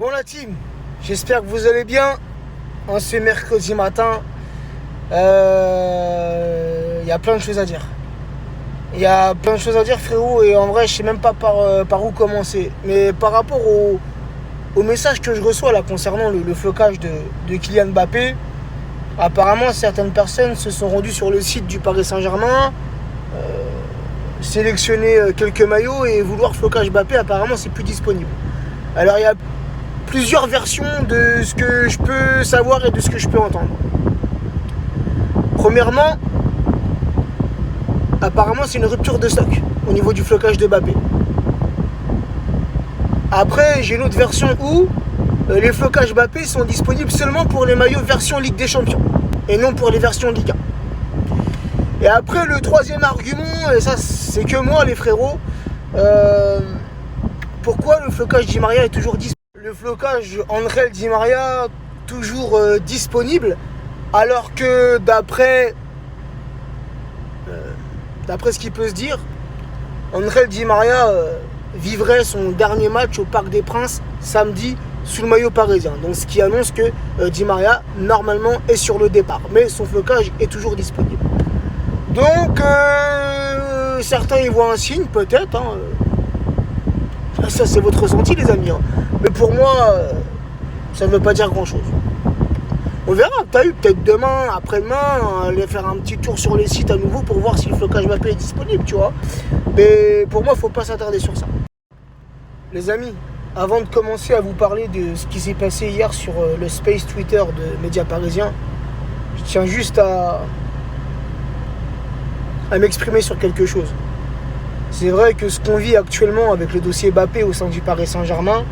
Bon la team, j'espère que vous allez bien en ce mercredi matin. Il y a plein de choses à dire. Il y a plein de choses à dire frérot et en vrai je sais même pas par où commencer. Mais par rapport au message que je reçois là concernant le flocage de Kylian Mbappé, apparemment certaines personnes se sont rendues sur le site du Paris Saint-Germain, sélectionner quelques maillots et vouloir flocage Mbappé, apparemment c'est plus disponible. Alors il y a plusieurs versions de ce que je peux savoir et de ce que je peux entendre. Premièrement, apparemment c'est une rupture de stock au niveau du flocage de Mbappé. Après j'ai une autre version où les flocages Mbappé sont disponibles seulement pour les maillots version Ligue des Champions et non pour les versions Ligue 1. Et après le troisième argument, et ça c'est que moi les frérots, pourquoi le flocage Di Maria est toujours disponible? Le flocage André Di Maria toujours disponible, alors que d'après ce qu'il peut se dire, André Di Maria vivrait son dernier match au Parc des Princes samedi sous le maillot parisien. Donc ce qui annonce que Di Maria normalement est sur le départ, mais son flocage est toujours disponible. Donc certains y voient un signe peut-être, hein. Ça c'est votre ressenti les amis, hein. Mais pour moi ça ne veut pas dire grand chose. On verra, peut-être demain, après-demain, aller faire un petit tour sur les sites à nouveau pour voir si le flocage Mbappé est disponible, tu vois. Mais pour moi, il ne faut pas s'attarder sur ça. Les amis, avant de commencer à vous parler de ce qui s'est passé hier sur le space Twitter de Médias Parisiens, je tiens juste à m'exprimer sur quelque chose. C'est vrai que ce qu'on vit actuellement avec le dossier Mbappé au sein du Paris Saint-Germain,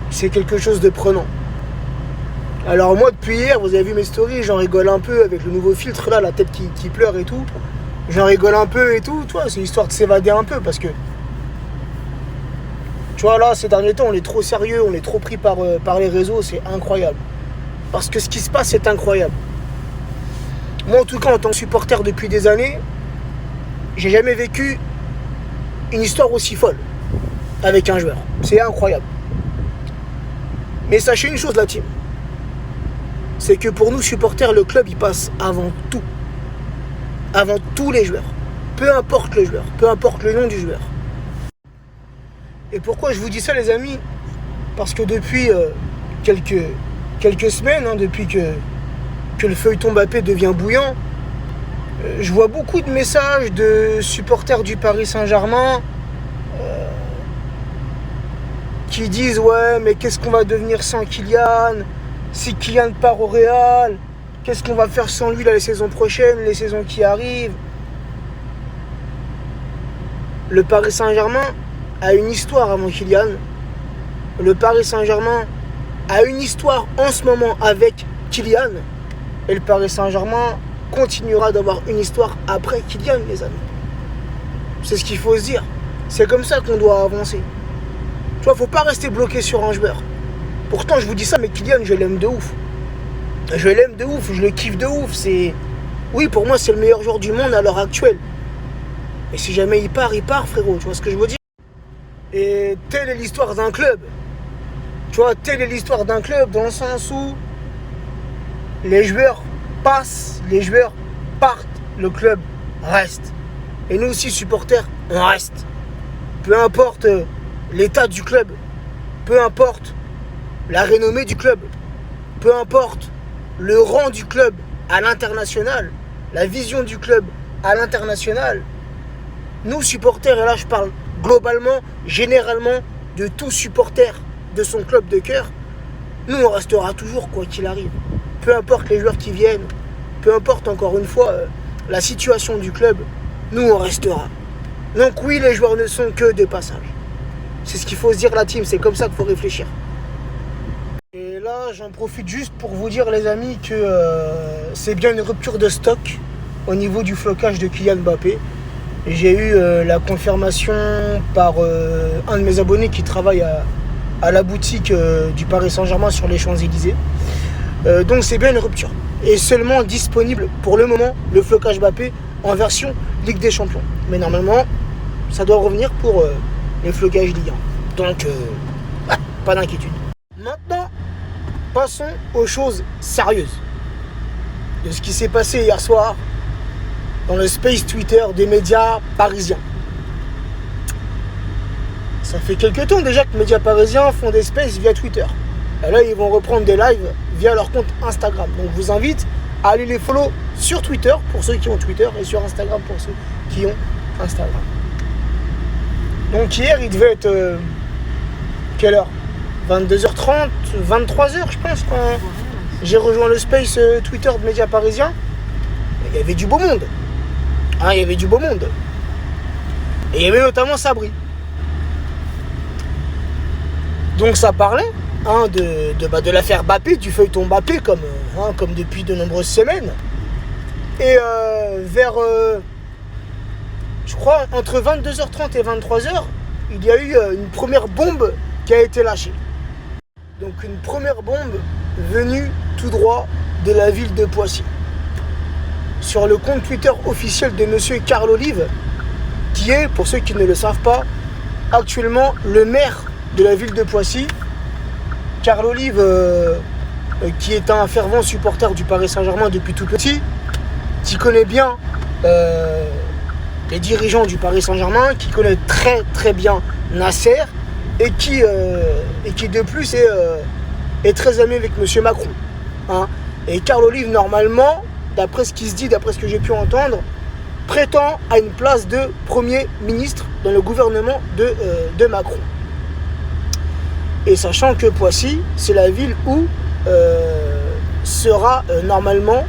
c'est quelque chose de prenant. Alors moi depuis hier, vous avez vu mes stories, j'en rigole un peu avec le nouveau filtre là, la tête qui pleure et tout. J'en rigole un peu et tout, tu vois, c'est histoire de s'évader un peu parce que, tu vois là, ces derniers temps, on est trop sérieux, on est trop pris par les réseaux, c'est incroyable. Parce que ce qui se passe, c'est incroyable. Moi en tout cas, en tant que supporter depuis des années, j'ai jamais vécu une histoire aussi folle avec un joueur. C'est incroyable. Mais sachez une chose la team, c'est que pour nous supporters, le club il passe avant tout. Avant tous les joueurs. Peu importe le joueur, peu importe le nom du joueur. Et pourquoi je vous dis ça les amis? Parce que depuis quelques semaines, hein, depuis que le feuilleton Mbappé devient bouillant, je vois beaucoup de messages de supporters du Paris Saint-Germain qui disent ouais mais qu'est-ce qu'on va devenir sans Kylian? Si Kylian part au Real, qu'est-ce qu'on va faire sans lui là, les saisons prochaines, les saisons qui arrivent? Le Paris Saint-Germain a une histoire avant Kylian. Le Paris Saint-Germain a une histoire en ce moment avec Kylian. Et le Paris Saint-Germain continuera d'avoir une histoire après Kylian, les amis. C'est ce qu'il faut se dire. C'est comme ça qu'on doit avancer. Tu vois, faut pas rester bloqué sur un joueur. Pourtant, je vous dis ça, mais Kylian, je l'aime de ouf. Je l'aime de ouf, je le kiffe de ouf. Oui, pour moi, c'est le meilleur joueur du monde à l'heure actuelle. Et si jamais il part, frérot. Tu vois ce que je veux dire? Et telle est l'histoire d'un club. Tu vois, telle est l'histoire d'un club dans le sens où les joueurs passent, les joueurs partent, le club reste. Et nous aussi, supporters, on reste. Peu importe l'état du club, peu importe la renommée du club, peu importe le rang du club à l'international, la vision du club à l'international, nous supporters, et là je parle globalement, généralement de tout supporter de son club de cœur, nous on restera toujours quoi qu'il arrive. Peu importe les joueurs qui viennent, peu importe encore une fois la situation du club, nous on restera. Donc oui, les joueurs ne sont que de passage. C'est ce qu'il faut se dire la team, c'est comme ça qu'il faut réfléchir. Et là, j'en profite juste pour vous dire, les amis, que c'est bien une rupture de stock au niveau du flocage de Kylian Mbappé. J'ai eu la confirmation par un de mes abonnés qui travaille à la boutique du Paris Saint-Germain sur les Champs-Élysées. Donc c'est bien une rupture. Et seulement disponible pour le moment, le flocage Mbappé en version Ligue des Champions. Mais normalement, ça doit revenir pour les flocages Ligue 1. Donc, pas d'inquiétude. Maintenant, passons aux choses sérieuses. De ce qui s'est passé hier soir dans le space Twitter des médias parisiens. Ça fait quelques temps déjà que les médias parisiens font des spaces via Twitter. Et là, ils vont reprendre des lives via leur compte Instagram. Donc, je vous invite à aller les follow sur Twitter pour ceux qui ont Twitter et sur Instagram pour ceux qui ont Instagram. Donc, hier, il devait être... quelle heure? 22h30, 23h, je pense, quand j'ai rejoint le space Twitter de médias parisiens. Il y avait du beau monde. Hein, il y avait du beau monde. Et il y avait notamment Sabri. Donc ça parlait de l'affaire Mbappé, du feuilleton Mbappé, comme depuis de nombreuses semaines. Et vers, je crois, entre 22h30 et 23h, il y a eu une première bombe qui a été lâchée. Donc une première bombe venue tout droit de la ville de Poissy. Sur le compte Twitter officiel de monsieur Carl Olive, qui est, pour ceux qui ne le savent pas, actuellement le maire de la ville de Poissy. Carl Olive, qui est un fervent supporter du Paris Saint-Germain depuis tout petit, qui connaît bien les dirigeants du Paris Saint-Germain, qui connaît très très bien Nasser, et qui de plus est très ami avec monsieur Macron. Hein. Et Carl Olive, normalement, d'après ce qui se dit, d'après ce que j'ai pu entendre, prétend à une place de Premier ministre dans le gouvernement de Macron. Et sachant que Poissy, c'est la ville où sera normalement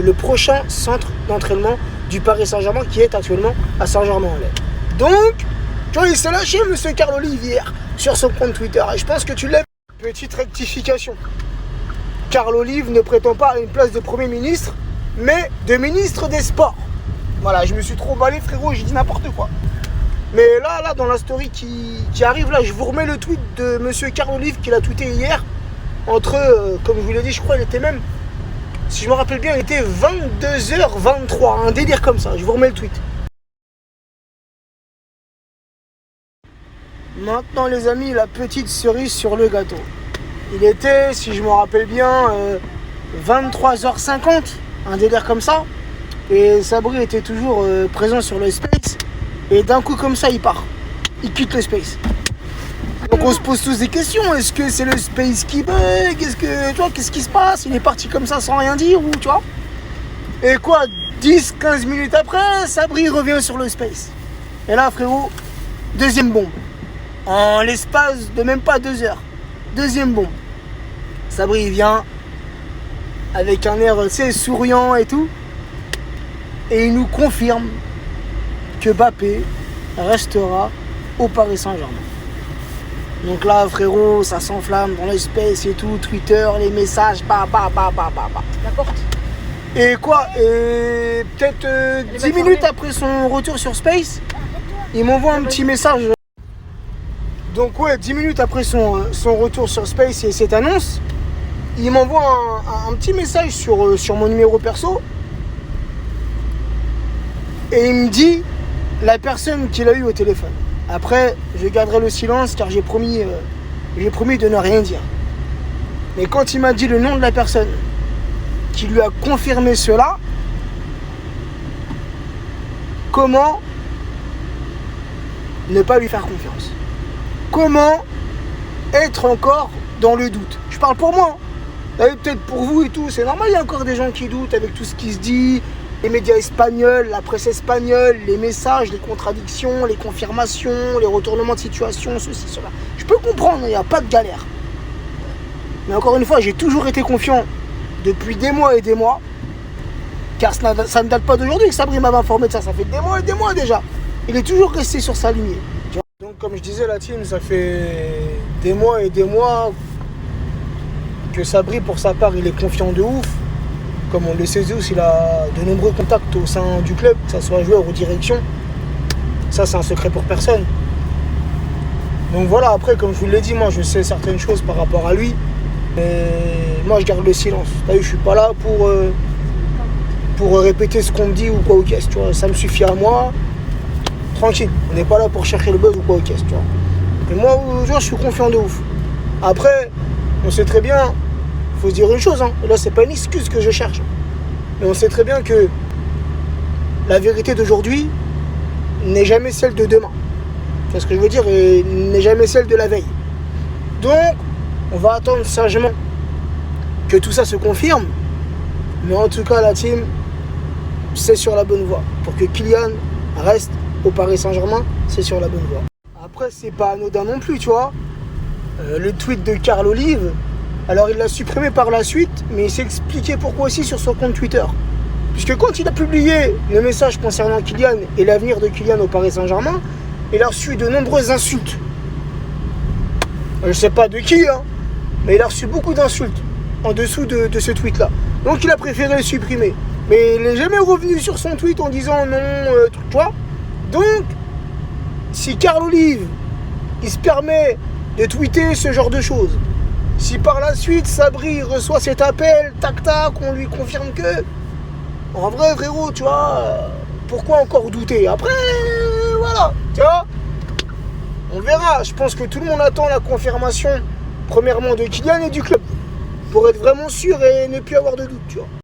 le prochain centre d'entraînement du Paris Saint-Germain, qui est actuellement à Saint-Germain-en-Laye. Donc, tu vois, il s'est lâché, monsieur Carl Olive, hier, sur son compte Twitter. Et je pense que tu l'aimes. Petite rectification. Carl Olive ne prétend pas à une place de Premier ministre, mais de ministre des Sports. Voilà, je me suis trop emballé, frérot, j'ai dit n'importe quoi. Mais là, dans la story qui arrive, là, je vous remets le tweet de monsieur Carl Olive qu'il a tweeté hier. Entre, comme je vous l'ai dit, je crois, il était même, si je me rappelle bien, il était 22h23, un délire comme ça. Je vous remets le tweet. Maintenant, les amis, la petite cerise sur le gâteau. Il était, si je me rappelle bien, 23h50, un délire comme ça. Et Sabri était toujours présent sur le space. Et d'un coup, comme ça, il part. Il quitte le space. Donc on se pose tous des questions. Est-ce que c'est le space qui bug? Qu'est-ce qui se passe? Il est parti comme ça sans rien dire, ou tu vois? Et quoi, 10-15 minutes après, Sabri revient sur le space. Et là, frérot, deuxième bombe. En l'espace de même pas 2 heures. Deuxième bombe. Sabri, il vient avec un air, tu sais, souriant et tout. Et il nous confirme que Mbappé restera au Paris Saint-Germain. Donc là, frérot, ça s'enflamme dans l'espace et tout, Twitter, les messages, D'accord. Et quoi? Et peut-être 10 minutes après son retour sur Space, il m'envoie un petit message. Donc ouais, 10 minutes après son retour sur Space et cette annonce, il m'envoie un petit message sur mon numéro perso. Et il me dit la personne qu'il a eu au téléphone. Après, je garderai le silence car j'ai promis de ne rien dire. Mais quand il m'a dit le nom de la personne qui lui a confirmé cela, comment ne pas lui faire confiance? Comment être encore dans le doute? Je parle pour moi. Peut-être pour vous et tout, c'est normal, il y a encore des gens qui doutent avec tout ce qui se dit. Les médias espagnols, la presse espagnole, les messages, les contradictions, les confirmations, les retournements de situation, ceci, cela. Je peux comprendre, il n'y a pas de galère. Mais encore une fois, j'ai toujours été confiant depuis des mois et des mois. Car ça ne date pas d'aujourd'hui que Sabri m'avait informé de ça. Ça fait des mois et des mois déjà. Il est toujours resté sur sa lignée. Donc comme je disais, la team, ça fait des mois et des mois que Sabri, pour sa part, il est confiant de ouf. Comme on le sait tous, il a de nombreux contacts au sein du club, que ce soit joueur ou direction. Ça, c'est un secret pour personne. Donc voilà, après, comme je vous l'ai dit, moi, je sais certaines choses par rapport à lui. Mais moi, je garde le silence. Là, je suis pas là pour répéter ce qu'on me dit ou quoi aux caisses, tu vois. Ça me suffit à moi. Tranquille. On n'est pas là pour chercher le buzz ou quoi aux caisses, tu vois. Et moi, je suis confiant de ouf. Après, on sait très bien, il faut se dire une chose, hein, et là c'est pas une excuse que je cherche, mais on sait très bien que la vérité d'aujourd'hui n'est jamais celle de demain. C'est ce que je veux dire, et n'est jamais celle de la veille. Donc, on va attendre sagement que tout ça se confirme, mais en tout cas la team, c'est sur la bonne voie. Pour que Kylian reste au Paris Saint-Germain, c'est sur la bonne voie. Après, c'est pas anodin non plus, tu vois. Le tweet de Carl Olive, alors il l'a supprimé par la suite, mais il s'est expliqué pourquoi aussi sur son compte Twitter. Puisque quand il a publié le message concernant Kylian et l'avenir de Kylian au Paris Saint-Germain, il a reçu de nombreuses insultes. Je sais pas de qui, hein, mais il a reçu beaucoup d'insultes en dessous de ce tweet-là. Donc il a préféré le supprimer. Mais il n'est jamais revenu sur son tweet en disant non, tu vois. Donc, si Carl Olive, il se permet de tweeter ce genre de choses, si par la suite Sabri reçoit cet appel, tac tac, on lui confirme que, en vrai frérot, tu vois, pourquoi encore douter? Après, voilà, tu vois, on verra. Je pense que tout le monde attend la confirmation, premièrement de Kylian et du club, pour être vraiment sûr et ne plus avoir de doute, tu vois.